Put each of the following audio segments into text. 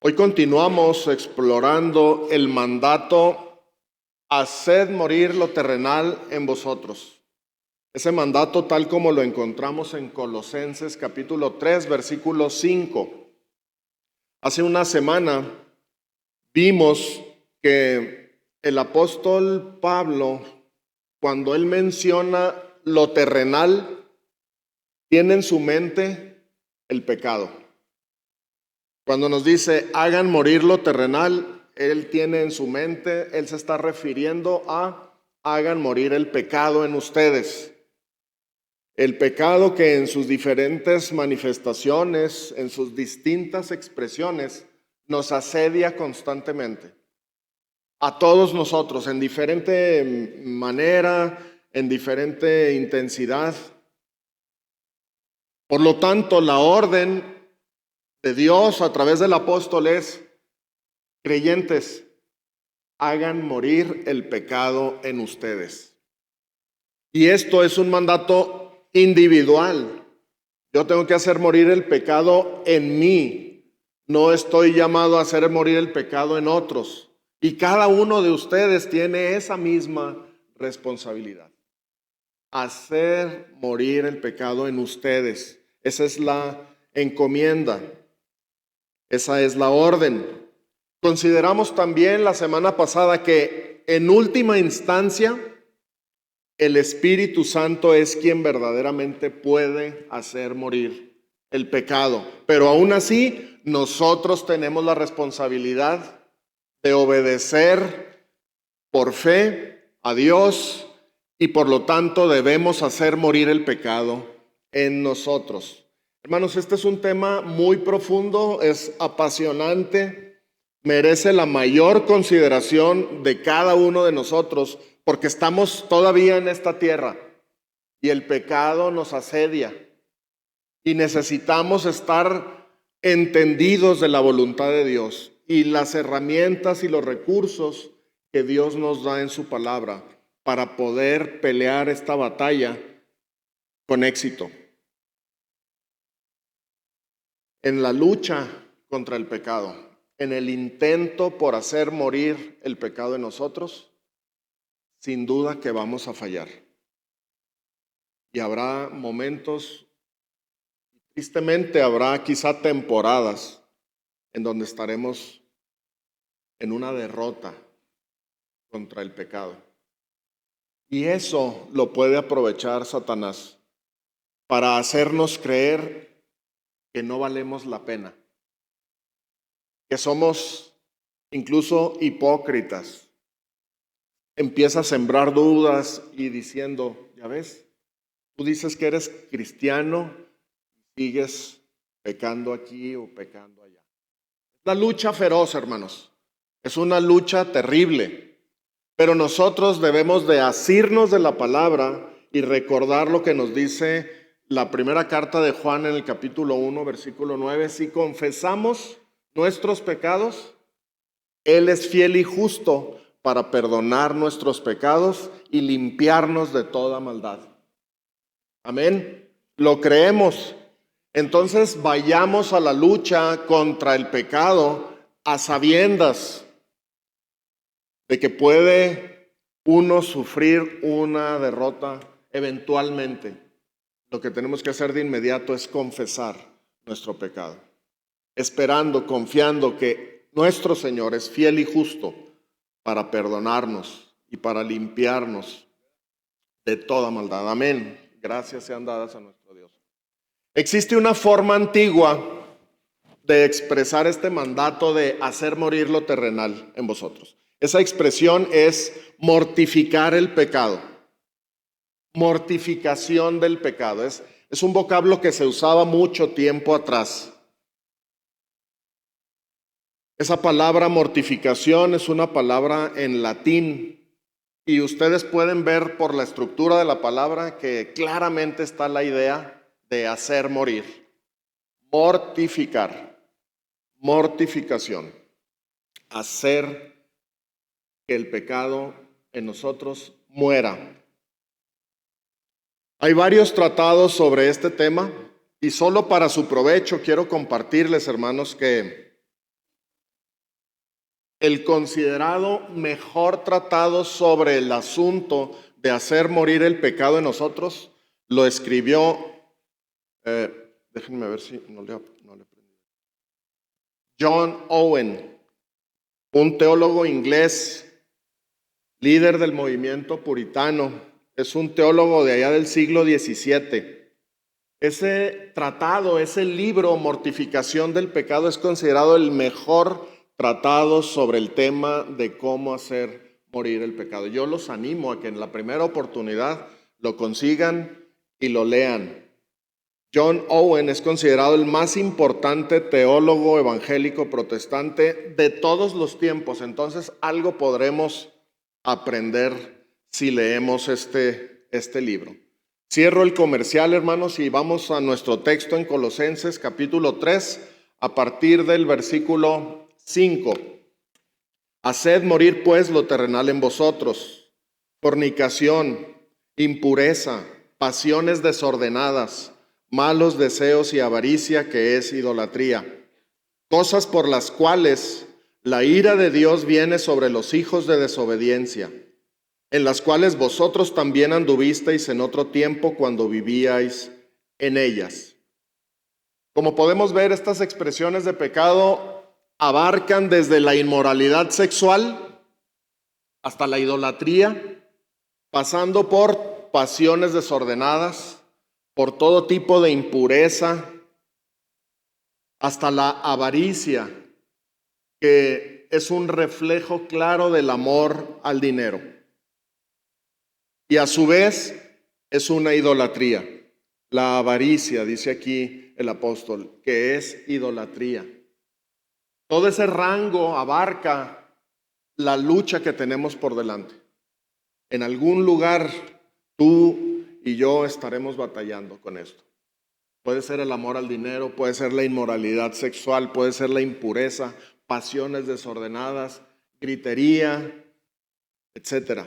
Hoy continuamos explorando el mandato: haced morir lo terrenal en vosotros. Ese mandato tal como lo encontramos en Colosenses capítulo 3, versículo 5. Hace una semana vimos que el apóstol Pablo, cuando él menciona lo terrenal, tiene en su mente el pecado. Cuando nos dice hagan morir lo terrenal, él tiene en su mente, él se está refiriendo a hagan morir el pecado en ustedes. El pecado que en sus diferentes manifestaciones, en sus distintas expresiones, nos asedia constantemente. A todos nosotros, en diferente manera, en diferente intensidad. Por lo tanto, la orden de Dios a través del apóstol es: creyentes, hagan morir el pecado en ustedes. Y esto es un mandato individual. Yo tengo que hacer morir el pecado en mí. No estoy llamado a hacer morir el pecado en otros. Y cada uno de ustedes tiene esa misma responsabilidad: hacer morir el pecado en ustedes. Esa es la encomienda. Esa es la orden. Consideramos también la semana pasada que en última instancia el Espíritu Santo es quien verdaderamente puede hacer morir el pecado. Pero aún así, nosotros tenemos la responsabilidad de obedecer por fe a Dios y por lo tanto debemos hacer morir el pecado en nosotros. Hermanos, este es un tema muy profundo, es apasionante, merece la mayor consideración de cada uno de nosotros, porque estamos todavía en esta tierra y el pecado nos asedia y necesitamos estar entendidos de la voluntad de Dios y las herramientas y los recursos que Dios nos da en su palabra para poder pelear esta batalla con éxito. En la lucha contra el pecado, en el intento por hacer morir el pecado en nosotros, sin duda que vamos a fallar. Y habrá momentos, tristemente habrá quizá temporadas en donde estaremos en una derrota contra el pecado. Y eso lo puede aprovechar Satanás para hacernos creer que no valemos la pena, que somos incluso hipócritas. Empieza a sembrar dudas y diciendo: ya ves, tú dices que eres cristiano, sigues pecando aquí o pecando allá. La lucha feroz, hermanos, es una lucha terrible, pero nosotros debemos de asirnos de la palabra y recordar lo que nos dice la primera carta de Juan en el capítulo 1, versículo 9. Si confesamos nuestros pecados, Él es fiel y justo para perdonar nuestros pecados y limpiarnos de toda maldad. Amén. Lo creemos. Entonces vayamos a la lucha contra el pecado a sabiendas de que puede uno sufrir una derrota eventualmente. Lo que tenemos que hacer de inmediato es confesar nuestro pecado, esperando, confiando que nuestro Señor es fiel y justo para perdonarnos y para limpiarnos de toda maldad. Amén. Gracias sean dadas a nuestro Dios. Existe una forma antigua de expresar este mandato de hacer morir lo terrenal en vosotros. Esa expresión es mortificar el pecado. Mortificación del pecado. Es un vocablo que se usaba mucho tiempo atrás. Esa palabra mortificación es una palabra en latín y ustedes pueden ver por la estructura de la palabra que claramente está la idea de hacer morir. Mortificar. Mortificación. Hacer que el pecado en nosotros muera. Hay varios tratados sobre este tema y solo para su provecho quiero compartirles, hermanos, que el considerado mejor tratado sobre el asunto de hacer morir el pecado en nosotros, lo escribió, déjenme ver si no le aprendí. John Owen, un teólogo inglés, líder del movimiento puritano, es un teólogo de allá del siglo XVII. Ese tratado, ese libro, Mortificación del Pecado, es considerado el mejor tratado sobre el tema de cómo hacer morir el pecado. Yo los animo a que en la primera oportunidad lo consigan y lo lean. John Owen es considerado el más importante teólogo evangélico protestante de todos los tiempos. Entonces, algo podremos aprender si leemos este libro. Cierro el comercial, hermanos, y vamos a nuestro texto en Colosenses capítulo 3, a partir del versículo 5. Haced morir pues lo terrenal en vosotros: fornicación, impureza, pasiones desordenadas, malos deseos y avaricia, que es idolatría. Cosas por las cuales la ira de Dios viene sobre los hijos de desobediencia, en las cuales vosotros también anduvisteis en otro tiempo cuando vivíais en ellas. Como podemos ver, estas expresiones de pecado abarcan desde la inmoralidad sexual hasta la idolatría, pasando por pasiones desordenadas, por todo tipo de impureza, hasta la avaricia, que es un reflejo claro del amor al dinero. Y a su vez es una idolatría. La avaricia, dice aquí el apóstol, que es idolatría. Todo ese rango abarca la lucha que tenemos por delante. En algún lugar tú y yo estaremos batallando con esto. Puede ser el amor al dinero, puede ser la inmoralidad sexual, puede ser la impureza, pasiones desordenadas, gritería, etcétera.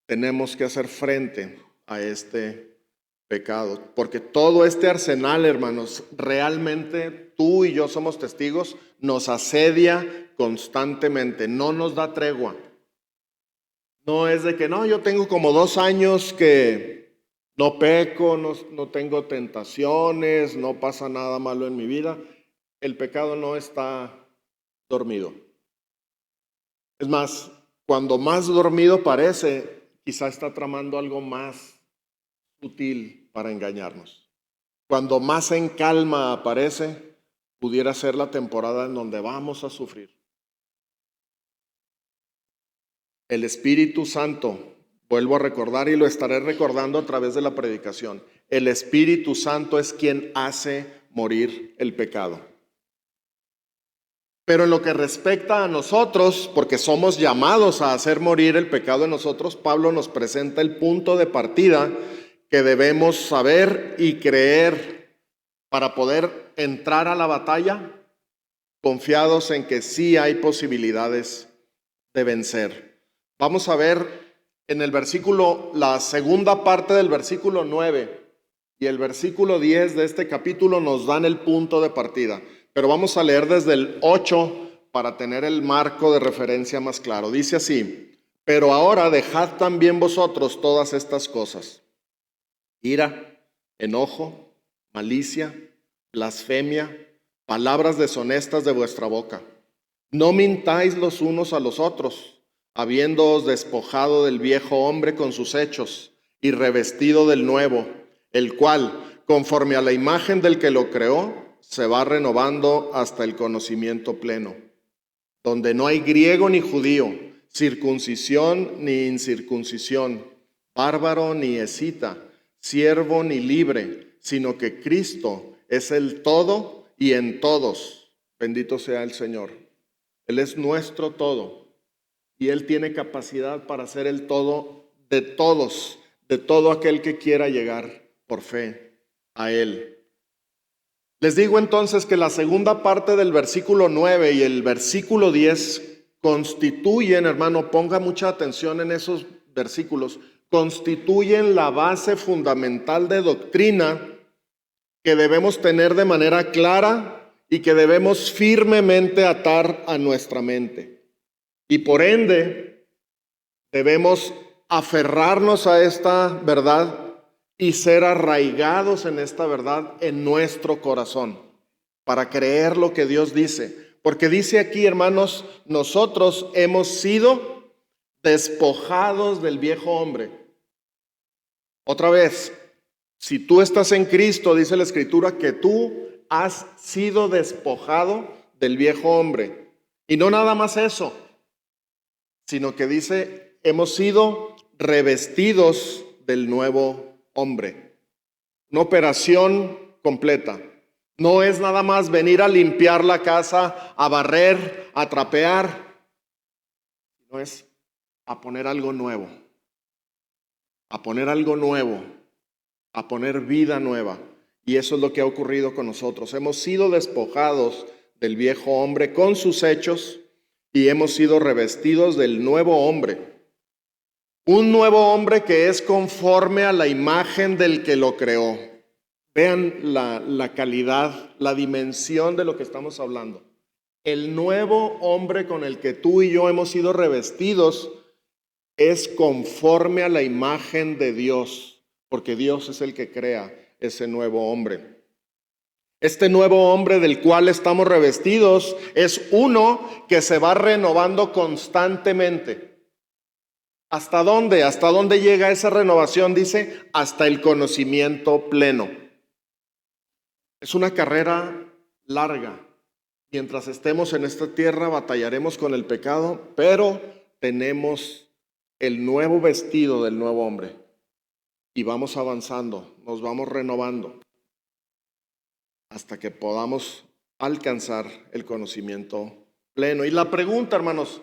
Tenemos que hacer frente a este pecado, porque todo este arsenal, hermanos, realmente tú y yo somos testigos, nos asedia constantemente, no nos da tregua. No es de que no, yo tengo como 2 años que no peco, no tengo tentaciones, no pasa nada malo en mi vida. El pecado no está dormido. Es más, cuando más dormido parece, quizá está tramando algo más sutil para engañarnos. Cuando más en calma aparece, pudiera ser la temporada en donde vamos a sufrir. El Espíritu Santo, vuelvo a recordar y lo estaré recordando a través de la predicación, el Espíritu Santo es quien hace morir el pecado. Pero en lo que respecta a nosotros, porque somos llamados a hacer morir el pecado en nosotros, Pablo nos presenta el punto de partida que debemos saber y creer para poder entrar a la batalla, confiados en que sí hay posibilidades de vencer. Vamos a ver en el versículo, la segunda parte del versículo 9 y el versículo 10 de este capítulo nos dan el punto de partida. Pero vamos a leer desde el 8 para tener el marco de referencia más claro. Dice así: pero ahora dejad también vosotros todas estas cosas: ira, enojo, malicia, blasfemia, palabras deshonestas de vuestra boca. No mintáis los unos a los otros, habiéndoos despojado del viejo hombre con sus hechos y revestido del nuevo, el cual, conforme a la imagen del que lo creó, se va renovando hasta el conocimiento pleno, donde no hay griego ni judío, circuncisión ni incircuncisión, bárbaro ni escita, siervo ni libre, sino que Cristo es el todo y en todos. Bendito sea el Señor. Él es nuestro todo y Él tiene capacidad para ser el todo de todos, de todo aquel que quiera llegar por fe a Él. Les digo entonces que la segunda parte del versículo 9 y el versículo 10 constituyen, hermano, ponga mucha atención en esos versículos, constituyen la base fundamental de doctrina que debemos tener de manera clara y que debemos firmemente atar a nuestra mente. Y por ende, debemos aferrarnos a esta verdad y ser arraigados en esta verdad en nuestro corazón para creer lo que Dios dice. Porque dice aquí, hermanos, nosotros hemos sido despojados del viejo hombre. Otra vez, si tú estás en Cristo, dice la Escritura, que tú has sido despojado del viejo hombre. Y no nada más eso, sino que dice, hemos sido revestidos del nuevo hombre. Una operación completa. No es nada más venir a limpiar la casa, a barrer, a trapear. No es a poner algo nuevo. A poner algo nuevo. A poner vida nueva. Y eso es lo que ha ocurrido con nosotros. Hemos sido despojados del viejo hombre con sus hechos y hemos sido revestidos del nuevo hombre. Un nuevo hombre que es conforme a la imagen del que lo creó. Vean la calidad, la dimensión de lo que estamos hablando. El nuevo hombre con el que tú y yo hemos sido revestidos es conforme a la imagen de Dios, porque Dios es el que crea ese nuevo hombre. Este nuevo hombre del cual estamos revestidos es uno que se va renovando constantemente. ¿Hasta dónde? ¿Hasta dónde llega esa renovación? Dice, hasta el conocimiento pleno. Es una carrera larga. Mientras estemos en esta tierra batallaremos con el pecado, pero tenemos el nuevo vestido del nuevo hombre. Y vamos avanzando, nos vamos renovando hasta que podamos alcanzar el conocimiento pleno. Y la pregunta, hermanos,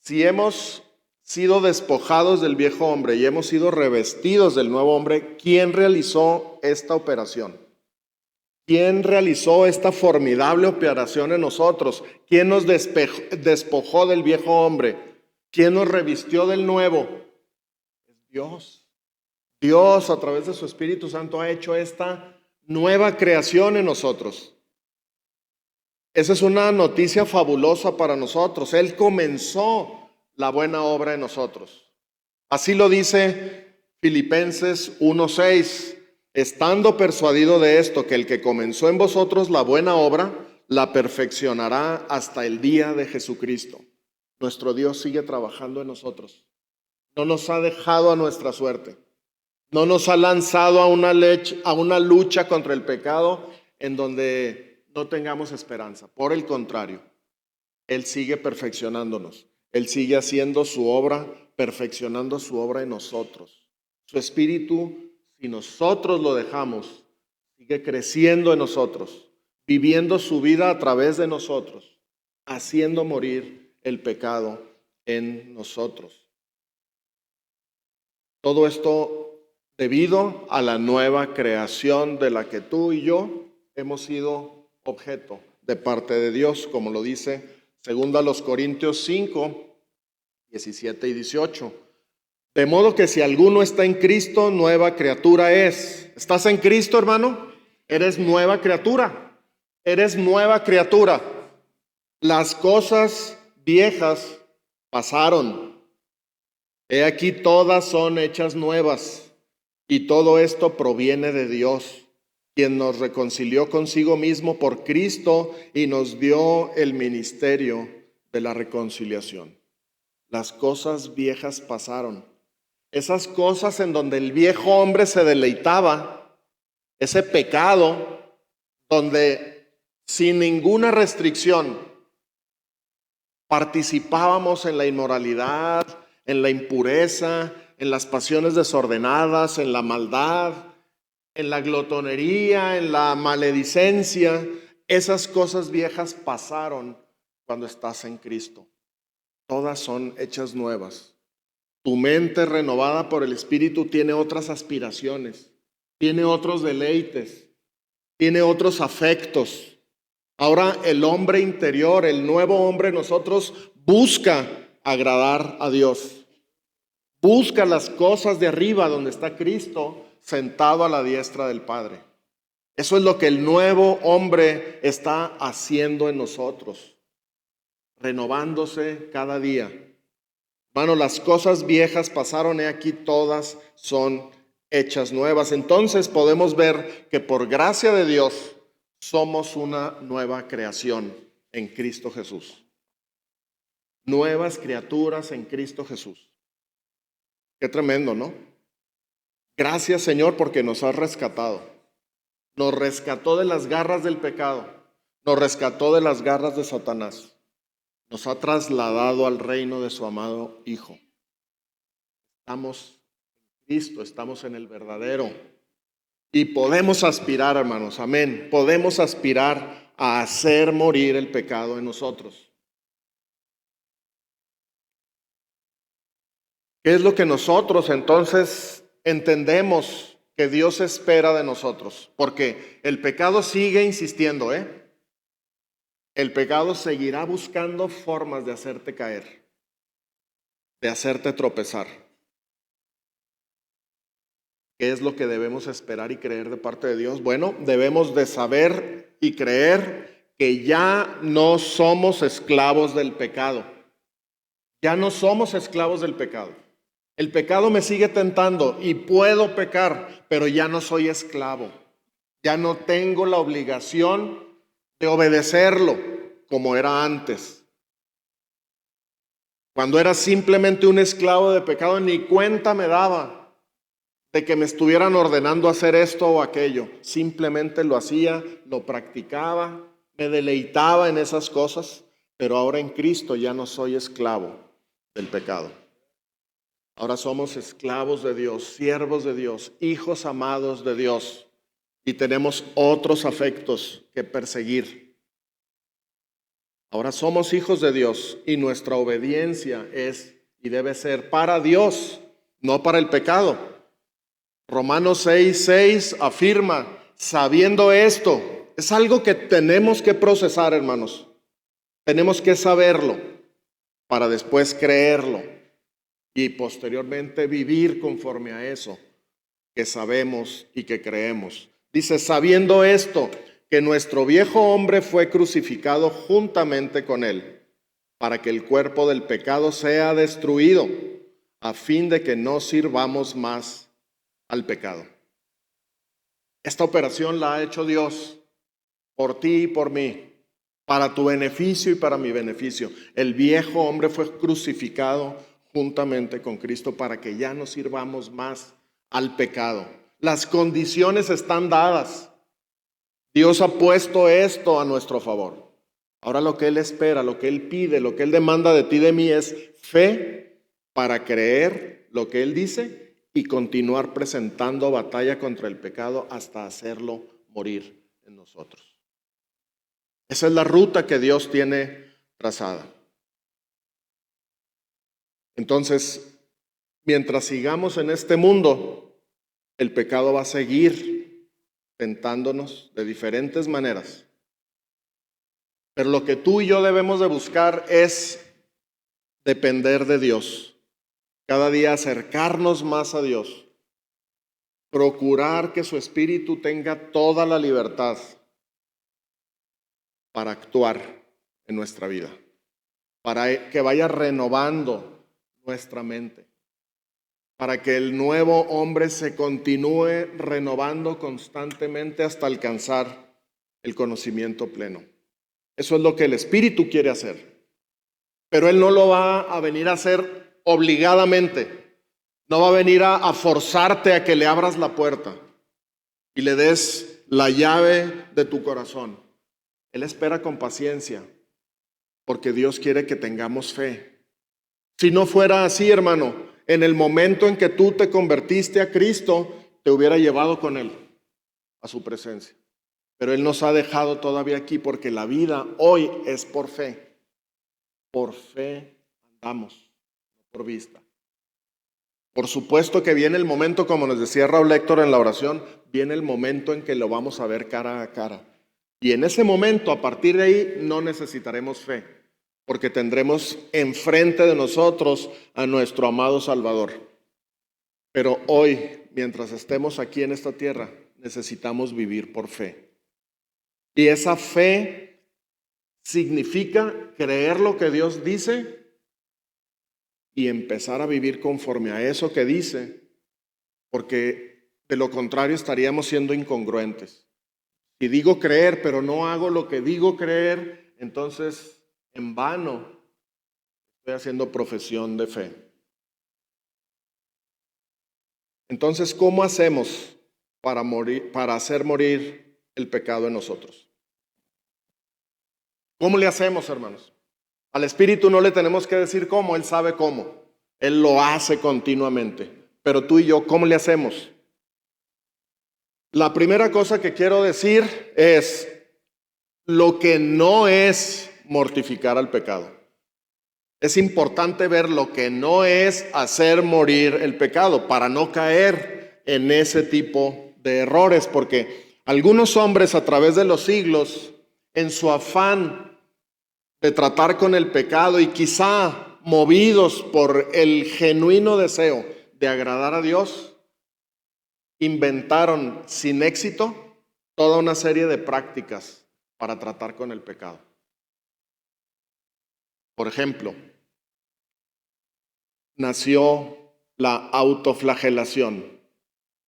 si hemos sido despojados del viejo hombre y hemos sido revestidos del nuevo hombre, ¿quién realizó esta operación? ¿Quién realizó esta formidable operación en nosotros? ¿Quién nos despojó del viejo hombre? ¿Quién nos revistió del nuevo? Es Dios. Dios, a través de su Espíritu Santo, ha hecho esta nueva creación en nosotros. Esa es una noticia fabulosa para nosotros. Él comenzó la buena obra en nosotros. Así lo dice Filipenses 1:6. Estando persuadido de esto, que el que comenzó en vosotros la buena obra, la perfeccionará hasta el día de Jesucristo. Nuestro Dios sigue trabajando en nosotros. No nos ha dejado a nuestra suerte. No nos ha lanzado a una lucha contra el pecado en donde no tengamos esperanza. Por el contrario, Él sigue perfeccionándonos. Él sigue haciendo su obra, perfeccionando su obra en nosotros. Su Espíritu, si nosotros lo dejamos, sigue creciendo en nosotros, viviendo su vida a través de nosotros, haciendo morir el pecado en nosotros. Todo esto debido a la nueva creación de la que tú y yo hemos sido objeto de parte de Dios, como lo dice 2 Corintios 5, 17 y 18. De modo que si alguno está en Cristo, nueva criatura es. ¿Estás en Cristo, hermano? Eres nueva criatura. Eres nueva criatura. Las cosas viejas pasaron. He aquí todas son hechas nuevas. Y todo esto proviene de Dios, quien nos reconcilió consigo mismo por Cristo y nos dio el ministerio de la reconciliación. Las cosas viejas pasaron. Esas cosas en donde el viejo hombre se deleitaba, ese pecado donde sin ninguna restricción participábamos en la inmoralidad, en la impureza, en las pasiones desordenadas, en la maldad, en la glotonería, en la maledicencia. Esas cosas viejas pasaron cuando estás en Cristo. Todas son hechas nuevas. Tu mente renovada por el Espíritu tiene otras aspiraciones, tiene otros deleites, tiene otros afectos. Ahora el hombre interior, el nuevo hombre en nosotros, busca agradar a Dios. Busca las cosas de arriba donde está Cristo sentado a la diestra del Padre. Eso es lo que el nuevo hombre está haciendo en nosotros. renovándose cada día. Hermano, las cosas viejas pasaron, he aquí todas son hechas nuevas. Entonces podemos ver que por gracia de Dios somos una nueva creación en Cristo Jesús. Nuevas criaturas en Cristo Jesús. Qué tremendo, ¿no? Gracias, Señor, porque nos has rescatado. Nos rescató de las garras del pecado. Nos rescató de las garras de Satanás. Nos ha trasladado al reino de su amado Hijo. Estamos en Cristo, estamos en el verdadero. Y podemos aspirar, hermanos, amén. Podemos aspirar a hacer morir el pecado en nosotros. ¿Qué es lo que nosotros entonces entendemos que Dios espera de nosotros? Porque el pecado sigue insistiendo, El pecado seguirá buscando formas de hacerte caer, de hacerte tropezar. ¿Qué es lo que debemos esperar y creer de parte de Dios? Bueno, debemos de saber y creer que ya no somos esclavos del pecado. Ya no somos esclavos del pecado. El pecado me sigue tentando y puedo pecar, pero ya no soy esclavo. Ya no tengo la obligación de obedecerlo como era antes. Cuando era simplemente un esclavo de pecado, ni cuenta me daba de que me estuvieran ordenando hacer esto o aquello. Simplemente lo hacía, lo practicaba, me deleitaba en esas cosas, pero ahora en Cristo ya no soy esclavo del pecado. Ahora somos esclavos de Dios, siervos de Dios, hijos amados de Dios, y tenemos otros afectos que perseguir. Ahora somos hijos de Dios y nuestra obediencia es y debe ser para Dios, no para el pecado. Romanos 6:6 afirma, sabiendo esto, es algo que tenemos que procesar, hermanos. Tenemos que saberlo para después creerlo y posteriormente vivir conforme a eso que sabemos y que creemos. Dice, sabiendo esto, que nuestro viejo hombre fue crucificado juntamente con él, para que el cuerpo del pecado sea destruido, a fin de que no sirvamos más al pecado. Esta operación la ha hecho Dios por ti y por mí, para tu beneficio y para mi beneficio. El viejo hombre fue crucificado juntamente con Cristo para que ya no sirvamos más al pecado. Las condiciones están dadas. Dios ha puesto esto a nuestro favor. Ahora lo que Él espera, lo que Él pide, lo que Él demanda de ti y de mí es fe para creer lo que Él dice y continuar presentando batalla contra el pecado hasta hacerlo morir en nosotros. Esa es la ruta que Dios tiene trazada. Entonces, mientras sigamos en este mundo, el pecado va a seguir tentándonos de diferentes maneras. Pero lo que tú y yo debemos de buscar es depender de Dios. Cada día acercarnos más a Dios. Procurar que su Espíritu tenga toda la libertad para actuar en nuestra vida. Para que vaya renovando nuestra mente, para que el nuevo hombre se continúe renovando constantemente hasta alcanzar el conocimiento pleno. Eso es lo que el Espíritu quiere hacer, pero Él no lo va a venir a hacer obligadamente, no va a venir a forzarte a que le abras la puerta y le des la llave de tu corazón. Él espera con paciencia, porque Dios quiere que tengamos fe. Si no fuera así, hermano, en el momento en que tú te convertiste a Cristo, te hubiera llevado con Él a su presencia. Pero Él nos ha dejado todavía aquí porque la vida hoy es por fe. Por fe andamos, no por vista. Por supuesto que viene el momento, como nos decía Raúl Héctor en la oración, viene el momento en que lo vamos a ver cara a cara. Y en ese momento, a partir de ahí, no necesitaremos fe, porque tendremos enfrente de nosotros a nuestro amado Salvador. Pero hoy, mientras estemos aquí en esta tierra, necesitamos vivir por fe. Y esa fe significa creer lo que Dios dice y empezar a vivir conforme a eso que dice, porque de lo contrario estaríamos siendo incongruentes. Si digo creer, pero no hago lo que digo creer, entonces en vano estoy haciendo profesión de fe. Entonces, ¿cómo hacemos para hacer morir el pecado en nosotros? ¿Cómo le hacemos, hermanos? Al Espíritu no le tenemos que decir cómo, Él sabe cómo. Él lo hace continuamente. Pero tú y yo, ¿cómo le hacemos? La primera cosa que quiero decir es lo que no es mortificar al pecado. Es importante ver lo que no es hacer morir el pecado para no caer en ese tipo de errores, porque algunos hombres a través de los siglos, en su afán de tratar con el pecado y quizá movidos por el genuino deseo de agradar a Dios, inventaron sin éxito toda una serie de prácticas para tratar con el pecado. Por ejemplo, nació la autoflagelación.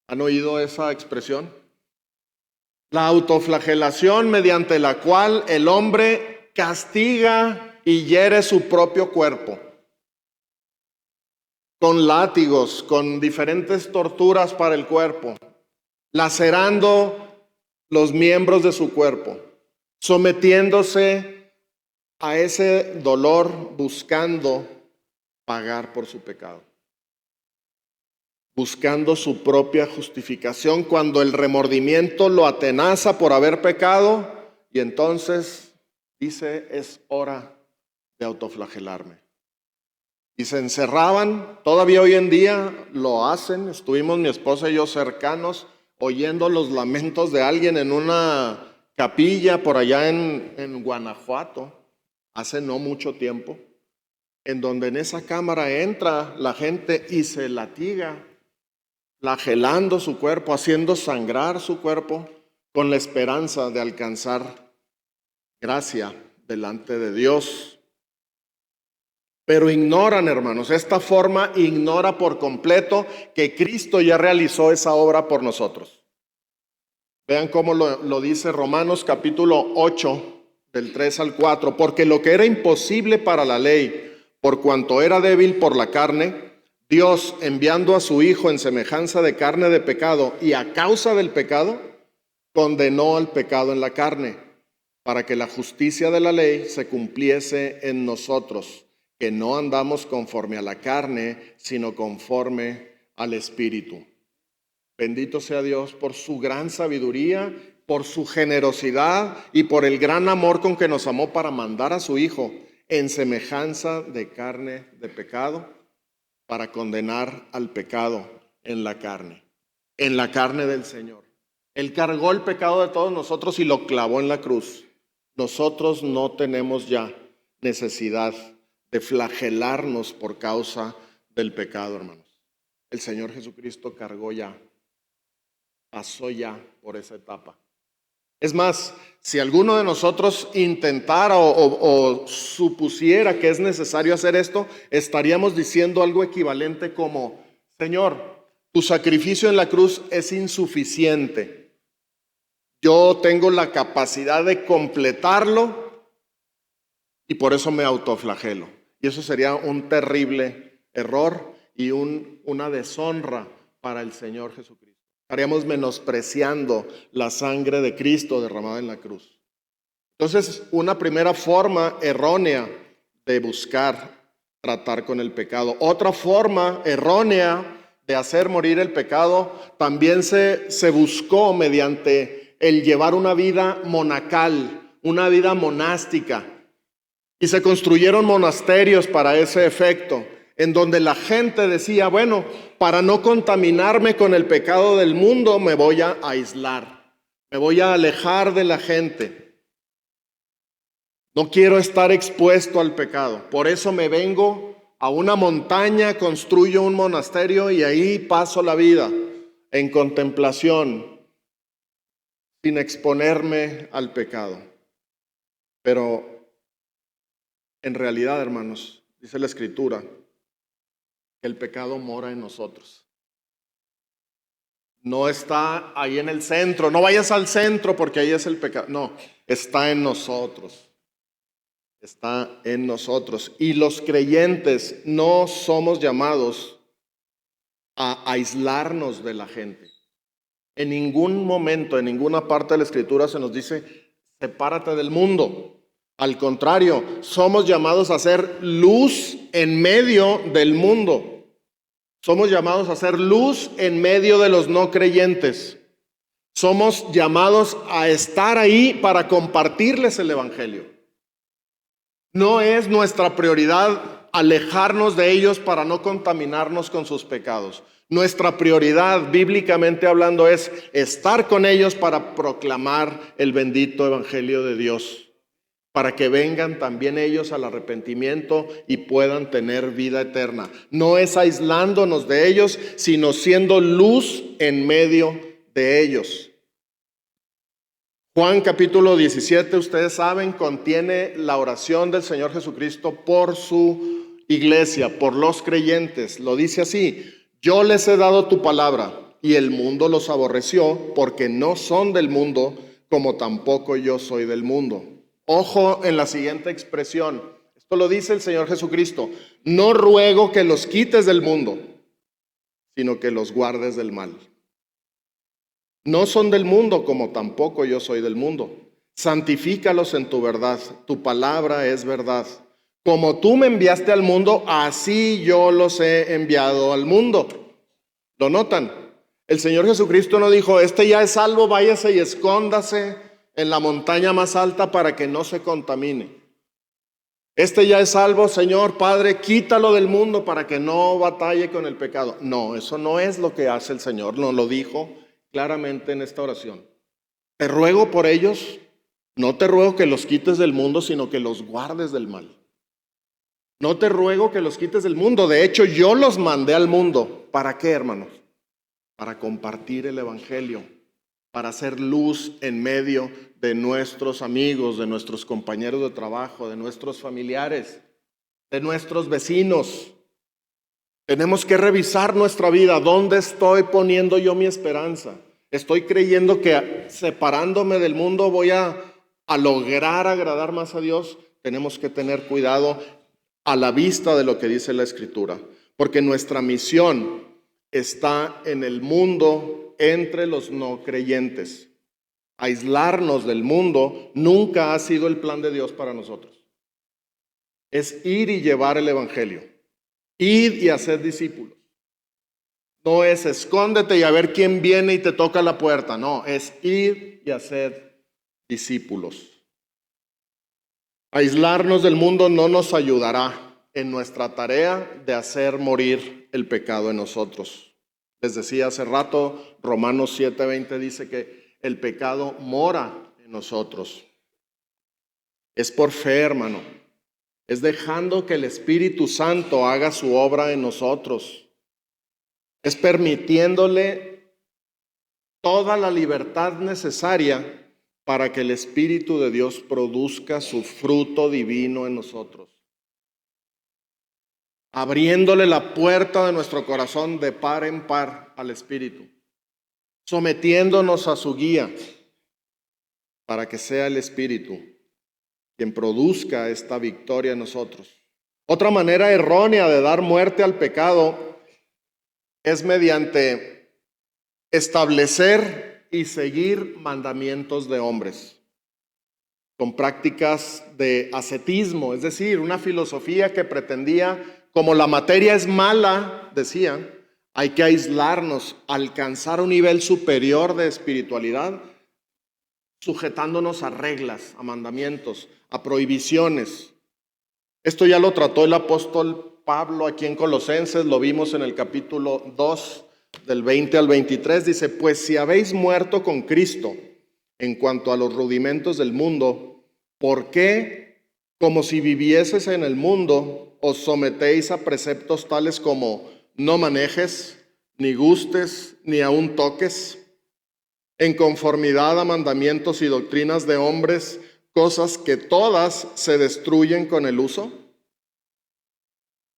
¿Han oído esa expresión? La autoflagelación mediante la cual el hombre castiga y hiere su propio cuerpo con látigos, con diferentes torturas para el cuerpo, lacerando los miembros de su cuerpo, sometiéndose a ese dolor buscando pagar por su pecado, buscando su propia justificación cuando el remordimiento lo atenaza por haber pecado y entonces dice, es hora de autoflagelarme. Y se encerraban, todavía hoy en día lo hacen, estuvimos mi esposa y yo cercanos oyendo los lamentos de alguien en una capilla por allá en Guanajuato, hace no mucho tiempo, en donde en esa cámara entra la gente y se latiga, flagelando su cuerpo, haciendo sangrar su cuerpo con la esperanza de alcanzar gracia delante de Dios. Pero ignoran, hermanos, esta forma ignora por completo que Cristo ya realizó esa obra por nosotros. Vean cómo lo dice Romanos capítulo 8, del 3 al 4. Porque lo que era imposible para la ley, por cuanto era débil por la carne, Dios, enviando a su Hijo en semejanza de carne de pecado y a causa del pecado, condenó al pecado en la carne, para que la justicia de la ley se cumpliese en nosotros, que no andamos conforme a la carne, sino conforme al Espíritu. Bendito sea Dios por su gran sabiduría, por su generosidad y por el gran amor con que nos amó para mandar a su Hijo en semejanza de carne de pecado, para condenar al pecado en la carne del Señor. Él cargó el pecado de todos nosotros y lo clavó en la cruz. Nosotros no tenemos ya necesidad de flagelarnos por causa del pecado, hermanos. El Señor Jesucristo cargó ya, pasó ya por esa etapa. Es más, si alguno de nosotros intentara o supusiera que es necesario hacer esto, estaríamos diciendo algo equivalente como, Señor, tu sacrificio en la cruz es insuficiente. Yo tengo la capacidad de completarlo y por eso me autoflagelo. Y eso sería un terrible error y una deshonra para el Señor Jesucristo. Estaríamos menospreciando la sangre de Cristo derramada en la cruz. Entonces, una primera forma errónea de buscar tratar con el pecado. Otra forma errónea de hacer morir el pecado también se buscó mediante el llevar una vida monacal, una vida monástica. Y se construyeron monasterios para ese efecto, en donde la gente decía, bueno, para no contaminarme con el pecado del mundo, me voy a aislar, me voy a alejar de la gente. No quiero estar expuesto al pecado, por eso me vengo a una montaña, construyo un monasterio y ahí paso la vida en contemplación, sin exponerme al pecado. Pero En realidad, hermanos, dice la Escritura, que el pecado mora en nosotros. No está ahí en el centro. No vayas al centro porque ahí es el pecado. No, está en nosotros. Está en nosotros. Y los creyentes no somos llamados a aislarnos de la gente. En ningún momento, en ninguna parte de la Escritura se nos dice, sepárate del mundo. Al contrario, somos llamados a ser luz en medio del mundo. Somos llamados a ser luz en medio de los no creyentes. Somos llamados a estar ahí para compartirles el evangelio. No es nuestra prioridad alejarnos de ellos para no contaminarnos con sus pecados. Nuestra prioridad, bíblicamente hablando, es estar con ellos para proclamar el bendito evangelio de Dios, para que vengan también ellos al arrepentimiento y puedan tener vida eterna. No es aislándonos de ellos, sino siendo luz en medio de ellos. Juan capítulo 17, ustedes saben, contiene la oración del Señor Jesucristo por su iglesia, por los creyentes. Lo dice así: yo les he dado tu palabra y el mundo los aborreció porque no son del mundo, como tampoco yo soy del mundo. Ojo en la siguiente expresión. Esto lo dice el Señor Jesucristo: no ruego que los quites del mundo, sino que los guardes del mal. No son del mundo, como tampoco yo soy del mundo. Santifícalos en tu verdad. Tu palabra es verdad. Como tú me enviaste al mundo, así yo los he enviado al mundo. ¿Lo notan? El Señor Jesucristo no dijo, este ya es salvo, váyase y escóndase en la montaña más alta para que no se contamine. Este ya es salvo, Señor, Padre, quítalo del mundo para que no batalle con el pecado. No, eso no es lo que hace el Señor, nos lo dijo claramente en esta oración. Te ruego por ellos, no te ruego que los quites del mundo, sino que los guardes del mal. No te ruego que los quites del mundo, de hecho yo los mandé al mundo. ¿Para qué, hermanos? Para compartir el evangelio, para hacer luz en medio de nuestros amigos, de nuestros compañeros de trabajo, de nuestros familiares, de nuestros vecinos. Tenemos que revisar nuestra vida. ¿Dónde estoy poniendo yo mi esperanza? ¿Estoy creyendo que separándome del mundo voy a lograr agradar más a Dios? Tenemos que tener cuidado a la vista de lo que dice la Escritura, porque nuestra misión está en el mundo entre los no creyentes. Aislarnos del mundo nunca ha sido el plan de Dios para nosotros. Es ir y llevar el evangelio, ir y hacer discípulos. No es escóndete y a ver quién viene y te toca la puerta. No, es ir y hacer discípulos. Aislarnos del mundo no nos ayudará en nuestra tarea de hacer morir el pecado en nosotros. Les decía hace rato, Romanos 7:20 dice que el pecado mora en nosotros. Es por fe, hermano. Es dejando que el Espíritu Santo haga su obra en nosotros. Es permitiéndole toda la libertad necesaria para que el Espíritu de Dios produzca su fruto divino en nosotros. Abriéndole la puerta de nuestro corazón de par en par al Espíritu. Sometiéndonos a su guía para que sea el Espíritu quien produzca esta victoria en nosotros. Otra manera errónea de dar muerte al pecado es mediante establecer y seguir mandamientos de hombres, con prácticas de ascetismo, es decir, una filosofía que pretendía, como la materia es mala, decían, hay que aislarnos, alcanzar un nivel superior de espiritualidad, sujetándonos a reglas, a mandamientos, a prohibiciones. Esto ya lo trató el apóstol Pablo aquí en Colosenses, lo vimos en el capítulo 2, del 20 al 23, dice, pues si habéis muerto con Cristo en cuanto a los rudimentos del mundo, ¿por qué, como si vivieses en el mundo, os sometéis a preceptos tales como no manejes, ni gustes, ni aun toques, en conformidad a mandamientos y doctrinas de hombres, cosas que todas se destruyen con el uso.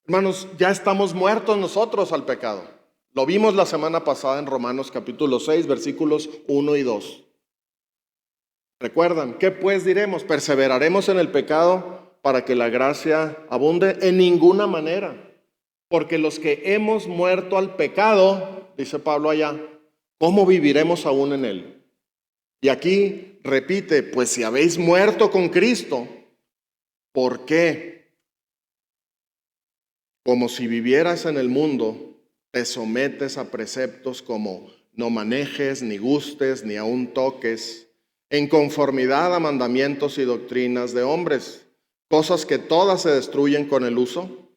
Hermanos, ya estamos muertos nosotros al pecado. Lo vimos la semana pasada en Romanos capítulo 6, versículos 1 y 2. ¿Recuerdan? ¿Qué pues diremos? ¿Perseveraremos en el pecado para que la gracia abunde? En ninguna manera. Porque los que hemos muerto al pecado, dice Pablo allá, ¿cómo viviremos aún en él? Y aquí repite, pues si habéis muerto con Cristo, ¿por qué? Como si vivieras en el mundo, te sometes a preceptos como no manejes, ni gustes, ni aun toques, en conformidad a mandamientos y doctrinas de hombres, cosas que todas se destruyen con el uso.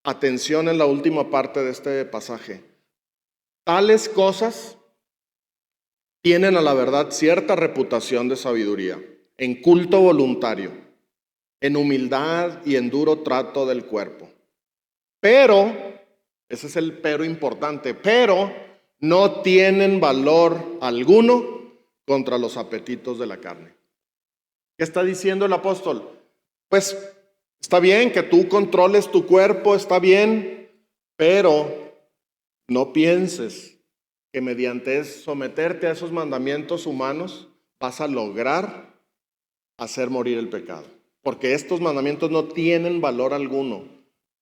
Atención en la última parte de este pasaje. Tales cosas tienen a la verdad cierta reputación de sabiduría, en culto voluntario, en humildad y en duro trato del cuerpo. Pero, ese es el pero importante, pero no tienen valor alguno contra los apetitos de la carne. ¿Qué está diciendo el apóstol? Pues está bien que tú controles tu cuerpo, está bien, pero no pienses que mediante someterte a esos mandamientos humanos vas a lograr hacer morir el pecado. Porque estos mandamientos no tienen valor alguno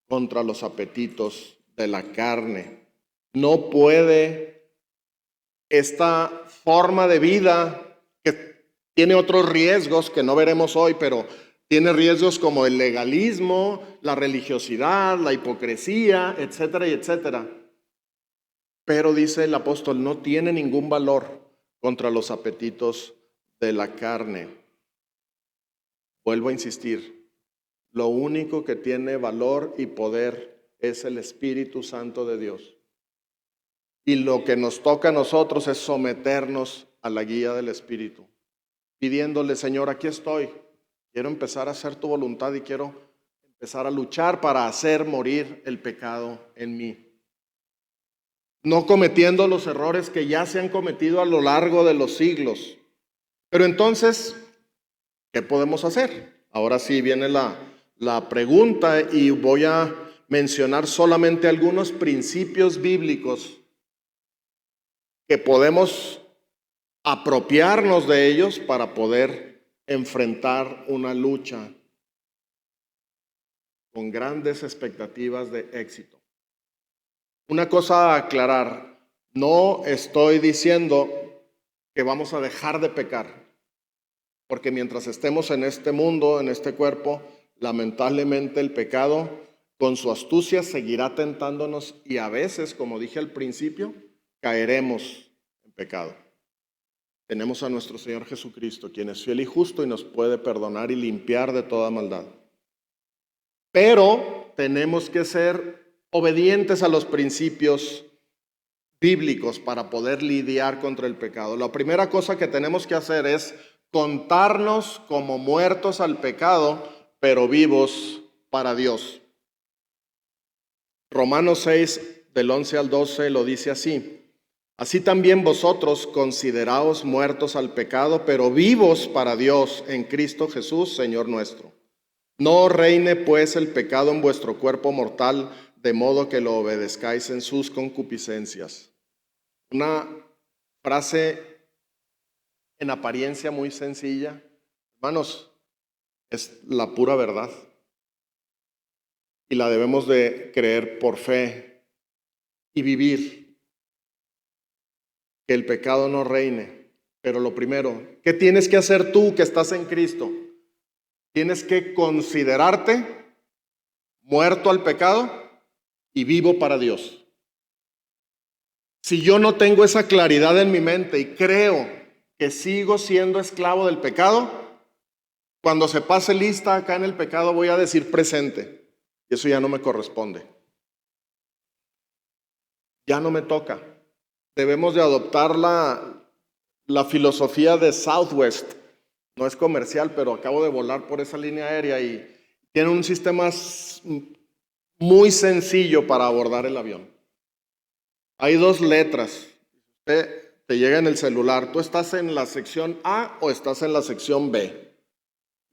contra los apetitos de la carne. No puede esta forma de vida que tiene otros riesgos que no veremos hoy, pero tiene riesgos como el legalismo, la religiosidad, la hipocresía, etcétera y etcétera. Pero dice el apóstol, no tiene ningún valor contra los apetitos de la carne. Vuelvo a insistir, lo único que tiene valor y poder es el Espíritu Santo de Dios. Y lo que nos toca a nosotros es someternos a la guía del Espíritu, pidiéndole, Señor, aquí estoy. Quiero empezar a hacer tu voluntad y quiero empezar a luchar para hacer morir el pecado en mí. No cometiendo los errores que ya se han cometido a lo largo de los siglos. Pero entonces, ¿qué podemos hacer? Ahora sí viene la pregunta y voy a mencionar solamente algunos principios bíblicos que podemos apropiarnos de ellos para poder enfrentar una lucha con grandes expectativas de éxito. Una cosa a aclarar, no estoy diciendo que vamos a dejar de pecar, porque mientras estemos en este mundo, en este cuerpo, lamentablemente el pecado con su astucia seguirá tentándonos y a veces, como dije al principio, caeremos en pecado. Tenemos a nuestro Señor Jesucristo, quien es fiel y justo y nos puede perdonar y limpiar de toda maldad. Pero tenemos que ser obedientes a los principios bíblicos para poder lidiar contra el pecado. La primera cosa que tenemos que hacer es contarnos como muertos al pecado, pero vivos para Dios. Romanos 6, del 11 al 12, lo dice así. Así también vosotros consideraos muertos al pecado, pero vivos para Dios en Cristo Jesús, Señor nuestro. No reine pues el pecado en vuestro cuerpo mortal, de modo que lo obedezcáis en sus concupiscencias. Una frase en apariencia muy sencilla. Hermanos, es la pura verdad. Y la debemos de creer por fe y vivir. Que el pecado no reine. Pero lo primero, ¿qué tienes que hacer tú que estás en Cristo? Tienes que considerarte muerto al pecado y vivo para Dios. Si yo no tengo esa claridad en mi mente y creo que sigo siendo esclavo del pecado, cuando se pase lista acá en el pecado voy a decir presente. Y eso ya no me corresponde. Ya no me toca. Debemos de adoptar la filosofía de Southwest. No es comercial, pero acabo de volar por esa línea aérea y tiene un sistema muy sencillo para abordar el avión. Hay dos letras. Te llega en el celular. ¿Tú estás en la sección A o estás en la sección B?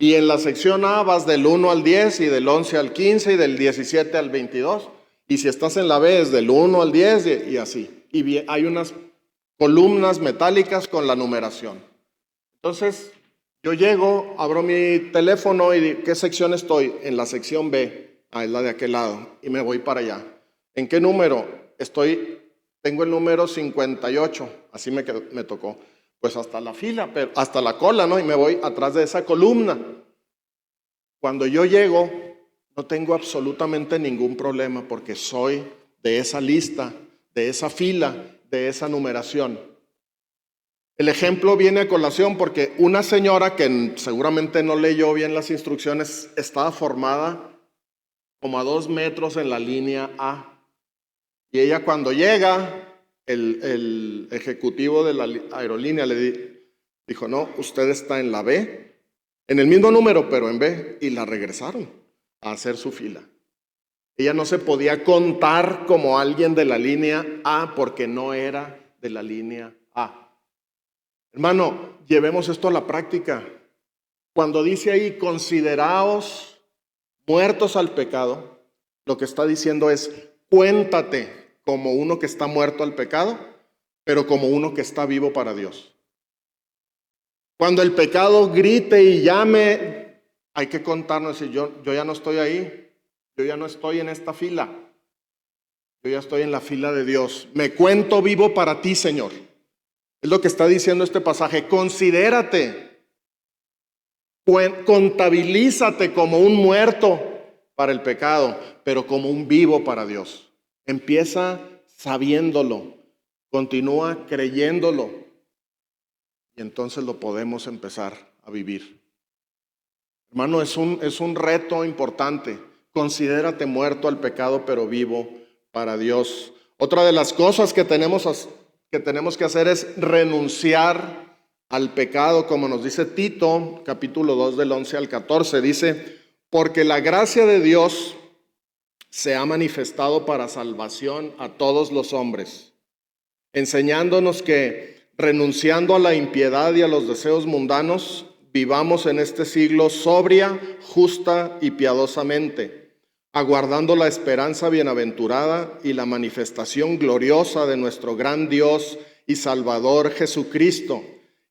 Y en la sección A vas del 1 al 10 y del 11 al 15 y del 17 al 22. Y si estás en la B es del 1 al 10 y así. Y hay unas columnas metálicas con la numeración. Entonces, yo llego, abro mi teléfono y digo, ¿qué sección estoy? En la sección B. Ah, es la de aquel lado. Y me voy para allá. ¿En qué número? Tengo el número 58. Así me tocó. Pues hasta la fila, pero hasta la cola, ¿no? Y me voy atrás de esa columna. Cuando yo llego, no tengo absolutamente ningún problema porque soy de esa lista, de esa fila, de esa numeración. El ejemplo viene a colación porque una señora que seguramente no leyó bien las instrucciones estaba formada como a 2 metros en la línea A. Y ella cuando llega, el ejecutivo de la aerolínea le dijo, no, usted está en la B, en el mismo número, pero en B, y la regresaron a hacer su fila. Ella no se podía contar como alguien de la línea A porque no era de la línea A. Hermano, llevemos esto a la práctica. Cuando dice ahí, consideraos muertos al pecado, lo que está diciendo es, cuéntate como uno que está muerto al pecado, pero como uno que está vivo para Dios. Cuando el pecado grite y llame, hay que contarnos, y yo ya no estoy ahí, yo ya no estoy en esta fila, yo ya estoy en la fila de Dios. Me cuento vivo para ti, Señor. Es lo que está diciendo este pasaje. Considérate, contabilízate como un muerto para el pecado, pero como un vivo para Dios. Empieza sabiéndolo, continúa creyéndolo y entonces lo podemos empezar a vivir. Hermano, es un reto importante. Considérate muerto al pecado, pero vivo para Dios. Otra de las cosas que tenemos que hacer es renunciar al pecado, como nos dice Tito, capítulo 2 del 11 al 14. Dice, porque la gracia de Dios se ha manifestado para salvación a todos los hombres, enseñándonos que, renunciando a la impiedad y a los deseos mundanos, vivamos en este siglo sobria, justa y piadosamente, aguardando la esperanza bienaventurada y la manifestación gloriosa de nuestro gran Dios y Salvador Jesucristo,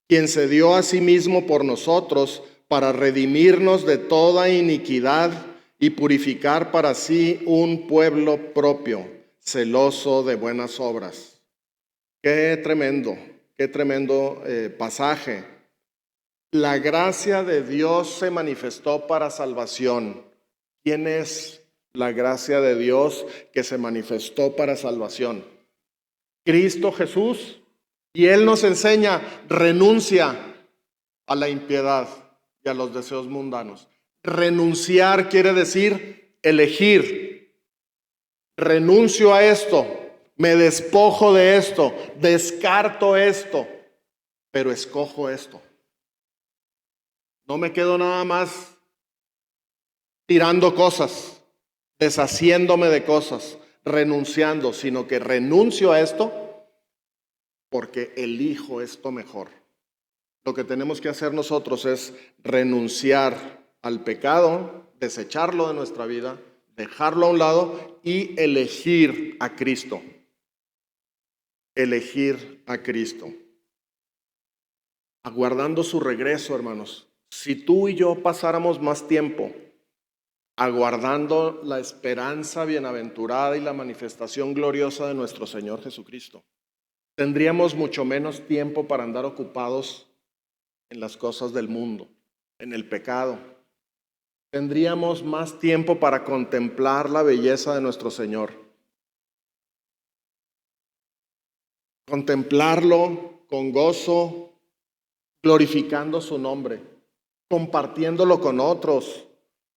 quien se dio a sí mismo por nosotros para redimirnos de toda iniquidad y purificar para sí un pueblo propio, celoso de buenas obras. Qué tremendo pasaje. La gracia de Dios se manifestó para salvación. ¿Quién es la gracia de Dios que se manifestó para salvación? Cristo Jesús. Y Él nos enseña, renuncia a la impiedad y a los deseos mundanos. Renunciar quiere decir elegir. Renuncio a esto, me despojo de esto, descarto esto, pero escojo esto. No me quedo nada más tirando cosas, deshaciéndome de cosas, renunciando, sino que renuncio a esto porque elijo esto mejor. Lo que tenemos que hacer nosotros es renunciar al pecado, desecharlo de nuestra vida, dejarlo a un lado y elegir a Cristo. Elegir a Cristo. Aguardando su regreso, hermanos. Si tú y yo pasáramos más tiempo aguardando la esperanza bienaventurada y la manifestación gloriosa de nuestro Señor Jesucristo, tendríamos mucho menos tiempo para andar ocupados en las cosas del mundo, en el pecado. Tendríamos más tiempo para contemplar la belleza de nuestro Señor. Contemplarlo con gozo, glorificando su nombre, compartiéndolo con otros.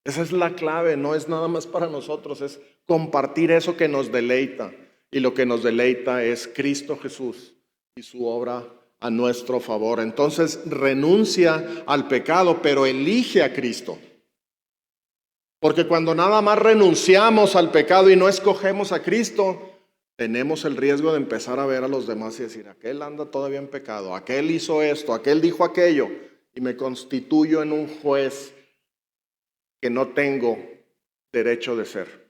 Esa es la clave, no es nada más para nosotros, es compartir eso que nos deleita. Y lo que nos deleita es Cristo Jesús y su obra a nuestro favor. Entonces renuncia al pecado, pero elige a Cristo. Porque cuando nada más renunciamos al pecado y no escogemos a Cristo, tenemos el riesgo de empezar a ver a los demás y decir, aquel anda todavía en pecado, aquel hizo esto, aquel dijo aquello, y me constituyo en un juez que no tengo derecho de ser.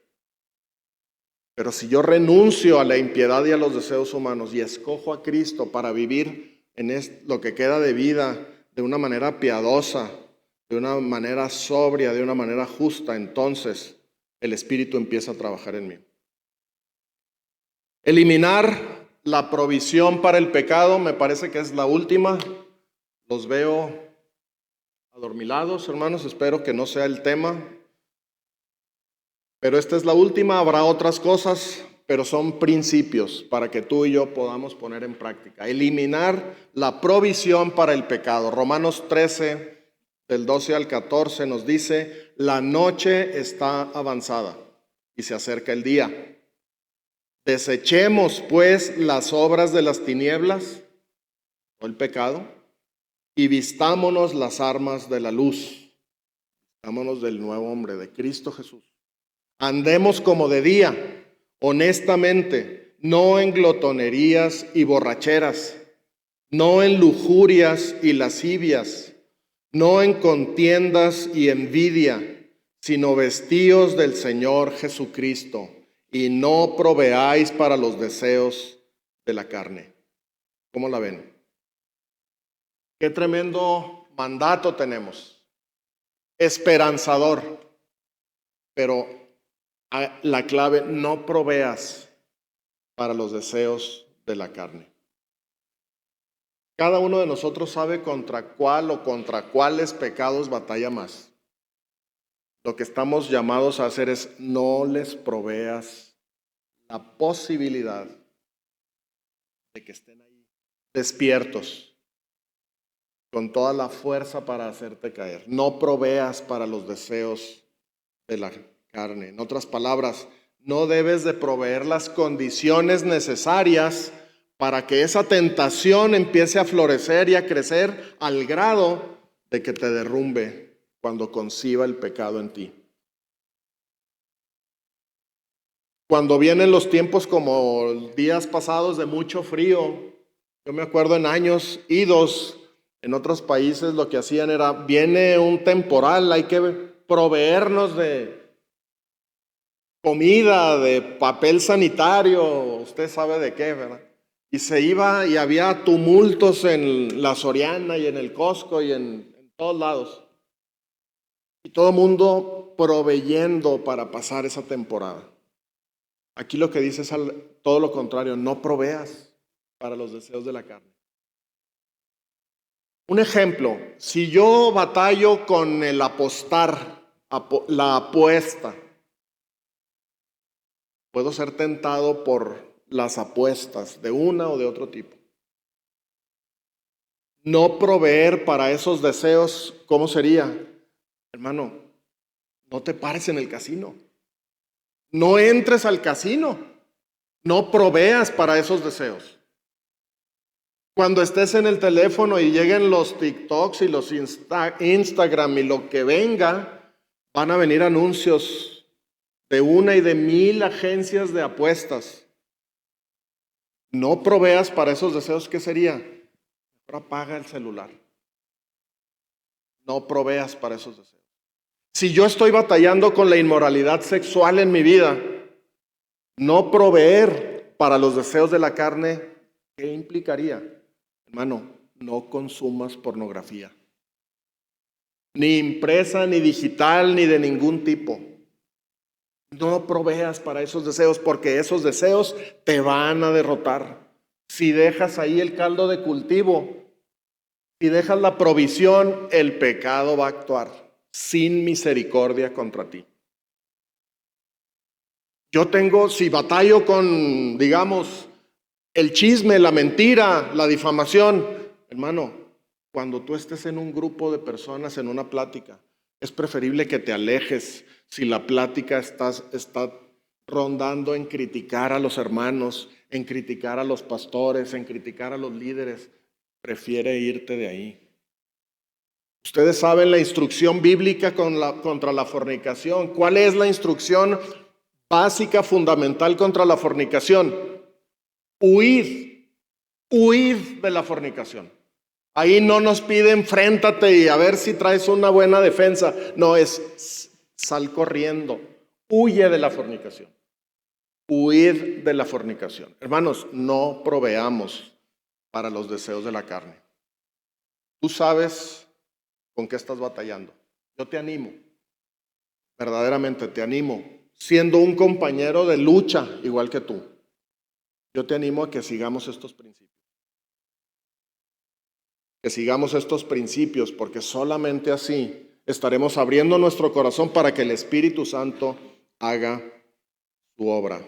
Pero si yo renuncio a la impiedad y a los deseos humanos y escojo a Cristo para vivir en lo que queda de vida de una manera piadosa, de una manera sobria, de una manera justa, entonces el Espíritu empieza a trabajar en mí. Eliminar la provisión para el pecado me parece que es la última. Los veo adormilados, hermanos, espero que no sea el tema. Pero esta es la última, habrá otras cosas, pero son principios para que tú y yo podamos poner en práctica. Eliminar la provisión para el pecado. Romanos 13, del 12 al 14 nos dice, la noche está avanzada y se acerca el día. Desechemos pues las obras de las tinieblas, o el pecado, y vistámonos las armas de la luz. Vistámonos del nuevo hombre, de Cristo Jesús. Andemos como de día, honestamente, no en glotonerías y borracheras, no en lujurias y lascivias, no en contiendas y envidia, sino vestíos del Señor Jesucristo, y no proveáis para los deseos de la carne. ¿Cómo la ven? Qué tremendo mandato tenemos. Esperanzador, pero la clave, no proveas para los deseos de la carne. Cada uno de nosotros sabe contra cuál o contra cuáles pecados batalla más. Lo que estamos llamados a hacer es no les proveas la posibilidad de que estén ahí despiertos con toda la fuerza para hacerte caer. No proveas para los deseos de la carne. En otras palabras, no debes de proveer las condiciones necesarias para que esa tentación empiece a florecer y a crecer al grado de que te derrumbe cuando conciba el pecado en ti. Cuando vienen los tiempos como días pasados de mucho frío, yo me acuerdo en años idos, en otros países lo que hacían era, viene un temporal, hay que proveernos de comida, de papel sanitario, usted sabe de qué, ¿verdad? Y se iba y había tumultos en la Soriana y en el Costco y en todos lados. Y todo el mundo proveyendo para pasar esa temporada. Aquí lo que dice es todo lo contrario, no proveas para los deseos de la carne. Un ejemplo, si yo batallo con el apostar, la apuesta, puedo ser tentado por las apuestas de una o de otro tipo. No proveer para esos deseos, ¿cómo sería? Hermano, no te pares en el casino. No entres al casino. No proveas para esos deseos. Cuando estés en el teléfono y lleguen los TikToks y los Instagram y lo que venga, van a venir anuncios de 1 y de 1000 agencias de apuestas. No proveas para esos deseos, ¿qué sería? Mejor apaga el celular. No proveas para esos deseos. Si yo estoy batallando con la inmoralidad sexual en mi vida, no proveer para los deseos de la carne, ¿qué implicaría? Hermano, no consumas pornografía. Ni impresa, ni digital, ni de ningún tipo. No proveas para esos deseos porque esos deseos te van a derrotar. Si dejas ahí el caldo de cultivo, si dejas la provisión, el pecado va a actuar sin misericordia contra ti. Si batallo con, digamos, el chisme, la mentira, la difamación, hermano, cuando tú estés en un grupo de personas en una plática, es preferible que te alejes. Si la plática está rondando en criticar a los hermanos, en criticar a los pastores, en criticar a los líderes, prefiere irte de ahí. Ustedes saben la instrucción bíblica contra la fornicación. ¿Cuál es la instrucción básica, fundamental contra la fornicación? Huid de la fornicación. Ahí no nos pide enfréntate y a ver si traes una buena defensa. No, es Sal corriendo. Huye de la fornicación. Huid de la fornicación. Hermanos, no proveamos para los deseos de la carne. Tú sabes con qué estás batallando. Yo te animo, verdaderamente te animo, siendo un compañero de lucha igual que tú. Yo te animo a que sigamos estos principios. Que sigamos estos principios, porque solamente así estaremos abriendo nuestro corazón para que el Espíritu Santo haga su obra.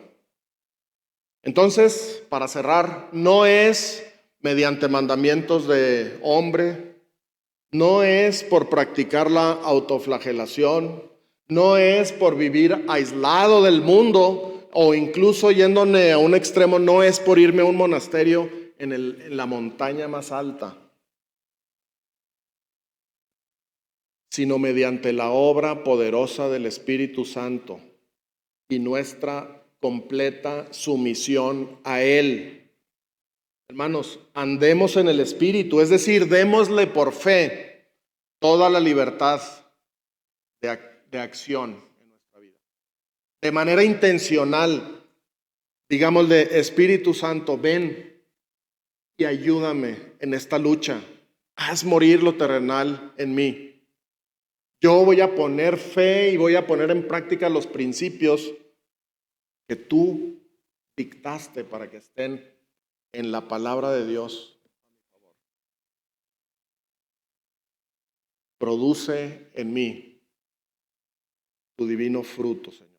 Entonces, para cerrar, no es mediante mandamientos de hombre, no es por practicar la autoflagelación, no es por vivir aislado del mundo o incluso yéndome a un extremo, no es por irme a un monasterio en la montaña más alta, sino mediante la obra poderosa del Espíritu Santo y nuestra completa sumisión a Él. Hermanos, andemos en el Espíritu, es decir, démosle por fe toda la libertad de acción en nuestra vida. De manera intencional, digámosle, Espíritu Santo, ven y ayúdame en esta lucha. Haz morir lo terrenal en mí. Yo voy a poner fe y voy a poner en práctica los principios que tú dictaste para que estén en la palabra de Dios. Produce en mí tu divino fruto, Señor.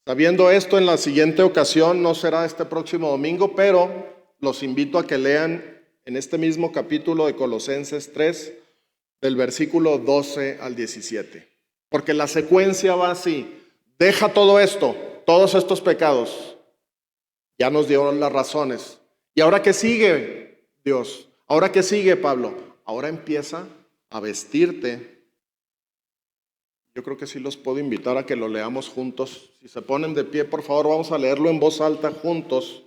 Sabiendo esto, en la siguiente ocasión, no será este próximo domingo, pero los invito a que lean en este mismo capítulo de Colosenses 3, del versículo 12 al 17. Porque la secuencia va así. Deja todo esto, todos estos pecados. Ya nos dieron las razones. ¿Y ahora qué sigue, Dios? ¿Ahora qué sigue, Pablo? Ahora empieza a vestirte. Yo creo que sí los puedo invitar a que lo leamos juntos. Si se ponen de pie, por favor, vamos a leerlo en voz alta juntos.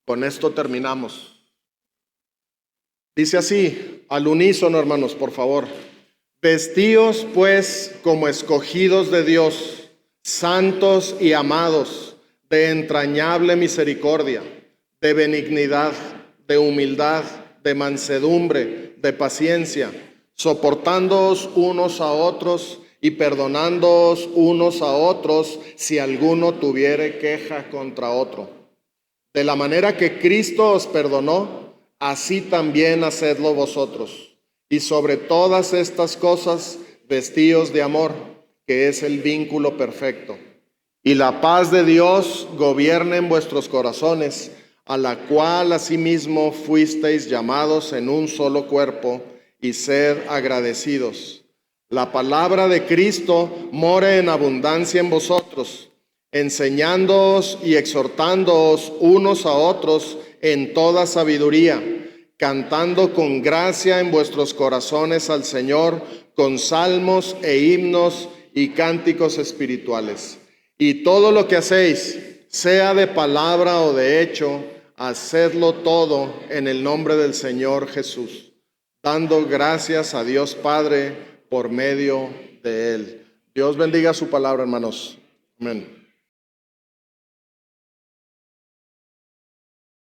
Con esto terminamos. Dice así, al unísono, hermanos, por favor. Vestíos, pues, como escogidos de Dios, santos y amados, de entrañable misericordia, de benignidad, de humildad, de mansedumbre, de paciencia, soportándoos unos a otros y perdonándoos unos a otros si alguno tuviere queja contra otro. De la manera que Cristo os perdonó, así también hacedlo vosotros. Y sobre todas estas cosas, vestíos de amor, que es el vínculo perfecto. Y la paz de Dios gobierne en vuestros corazones, a la cual asimismo fuisteis llamados en un solo cuerpo, y sed agradecidos. La palabra de Cristo more en abundancia en vosotros, enseñándoos y exhortándoos unos a otros en toda sabiduría, cantando con gracia en vuestros corazones al Señor, con salmos e himnos y cánticos espirituales. Y todo lo que hacéis, sea de palabra o de hecho, hacedlo todo en el nombre del Señor Jesús, dando gracias a Dios Padre por medio de Él. Dios bendiga su palabra, hermanos. Amén.